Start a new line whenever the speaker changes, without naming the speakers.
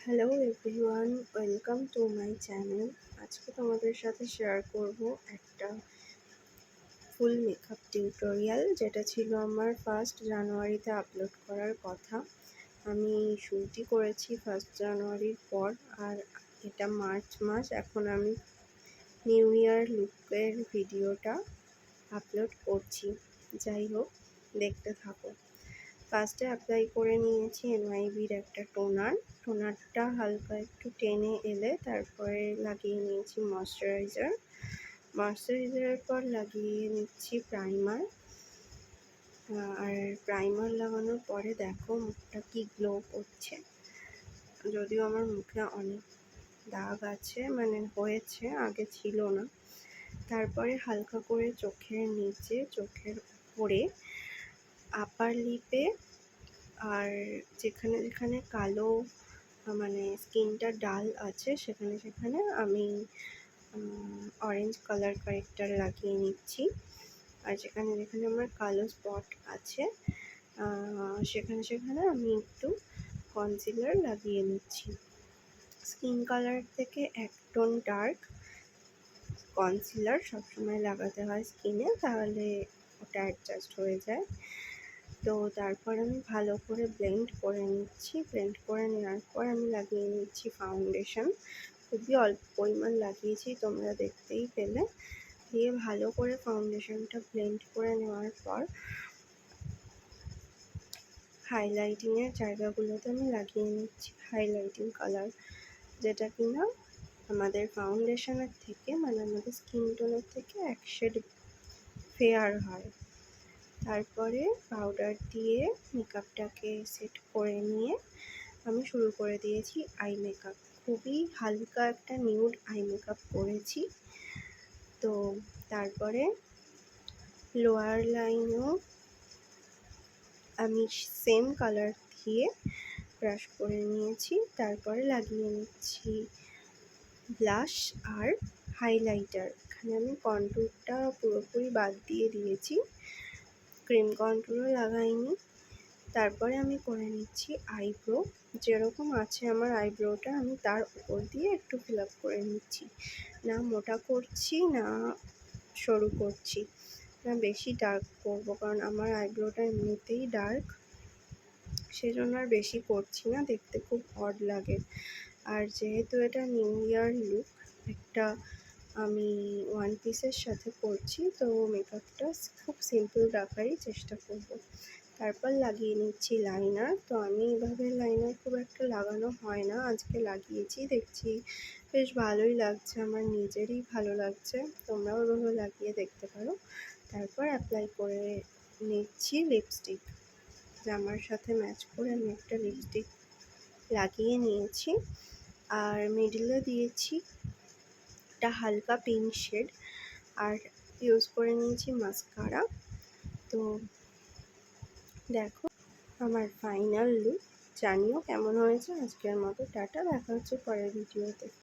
Hello everyone, welcome to my channel. আজকে তোমাদের সাথে শেয়ার করব একটা ফুল মেকআপ টিউটোরিয়াল, যেটা ছিল আমার 1 জানুয়ারিতে আপলোড করার কথা। আমি শুটই করেছি 1 জানুয়ারির পর, আর এটা মার্চ মাস। এখন আমি নিউ ইয়ার লুকের ভিডিওটা আপলোড করছি। যাই হোক, দেখতে থাকো। ফার্স্টে অ্যাপ্লাই করে নিয়েছি এনওয়াইবির একটা টোনারটা হালকা একটু টেনে এলে তারপরে লাগিয়ে নিয়েছি ময়শ্চারাইজারের পর লাগিয়ে নিচ্ছি প্রাইমার। আর প্রাইমার লাগানোর পরে দেখো মুখটা কি গ্লো করছে। যদিও আমার মুখে অনেক দাগ আছে, মানে হয়েছে, আগে ছিল না। তারপরে হালকা করে চোখের নিচে, চোখের উপরে, আপার লিপে, আর যেখানে যেখানে কালো মানে স্কিনটা ডাল আছে সেখানে সেখানে আমি অরেঞ্জ কালার কারেক্টার লাগিয়ে নিচ্ছি। আর যেখানে যেখানে আমার কালো স্পট আছে সেখানে সেখানে আমি একটু কনসিলার লাগিয়ে নিচ্ছি। স্কিন কালার থেকে এক টোন ডার্ক কনসিলার সবসময় লাগাতে হয় স্কিনে, তাহলে ওটা অ্যাডজাস্ট হয়ে যায়। তো তারপর আমি ভালো করে ব্লেন্ড করে নিচ্ছি। ব্লেন্ড করে নেওয়ার পর আমি লাগিয়ে নিচ্ছি ফাউন্ডেশন। খুবই অল্প পরিমাণ লাগিয়েছি, তোমরা দেখতেই পেলে। দিয়ে ভালো করে ফাউন্ডেশনটা ব্লেন্ড করে নেওয়ার পর হাইলাইটিংয়ের জায়গাগুলোতে আমি লাগিয়ে নিচ্ছি হাইলাইটিং কালার, যেটা কিনা আমাদের ফাউন্ডেশনের থেকে, মানে আমাদের স্কিন টোনের থেকে এক শেড ফেয়ার হয়। তারপরে পাউডার দিয়ে মেকআপটাকে সেট করে নিয়ে আমি শুরু করে দিয়েছি আই মেকআপ। খুবই হালকা একটা নিউড আই মেকআপ করেছি। তো তারপরে লোয়ার লাইনেও আমি সেম কালার দিয়ে ব্রাশ করে নিয়েছি। তারপরে লাগিয়ে নিচ্ছি ব্লাশ আর হাইলাইটার। এখানে আমি কন্টুরটা পুরোপুরি বাদ দিয়ে দিয়েছি, ক্রিম কন্টুরও লাগাইনি। তারপরে আমি করে নিচ্ছি আইব্রো। যেরকম আছে আমার আইব্রোটা, আমি তার উপর দিয়ে একটু ফিল আপ করে নিচ্ছি। না মোটা করছি, না সরু করছি, না বেশি ডার্ক করবো, কারণ আমার আইব্রোটা এমনিতেই ডার্ক, সেজন্য আর বেশি করছি না, দেখতে খুব অড লাগে। আর যেহেতু এটা নিউ ইয়ার লুক, একটা আমি ওয়ান পিসের সাথে করছি, তো মেকআপটা খুব সিম্পল রাখারই চেষ্টা করব। তারপর লাগিয়ে নিচ্ছি লাইনার। তো আমি এভাবে লাইনার খুব একটা লাগানো হয় না, আজকে লাগিয়েছি, দেখছি বেশ ভালোই লাগছে, আমার নিজেরই ভালো লাগছে। তোমরাও এভাবে লাগিয়ে দেখতে পারো। তারপর অ্যাপ্লাই করে নিচ্ছি লিপস্টিক। জামার সাথে ম্যাচ করে আমি একটা লিপস্টিক লাগিয়ে নিয়েছি, আর মিডলে দিয়েছি একটা হালকা পিঙ্ক শেড, আর ইউজ করে নিয়েছি মাস্কারা। তো দেখো আমার ফাইনাল লুক। জানিও কেমন হয়েছে। আজকের মতো টাটা, দেখা হচ্ছে পরের ভিডিওতে।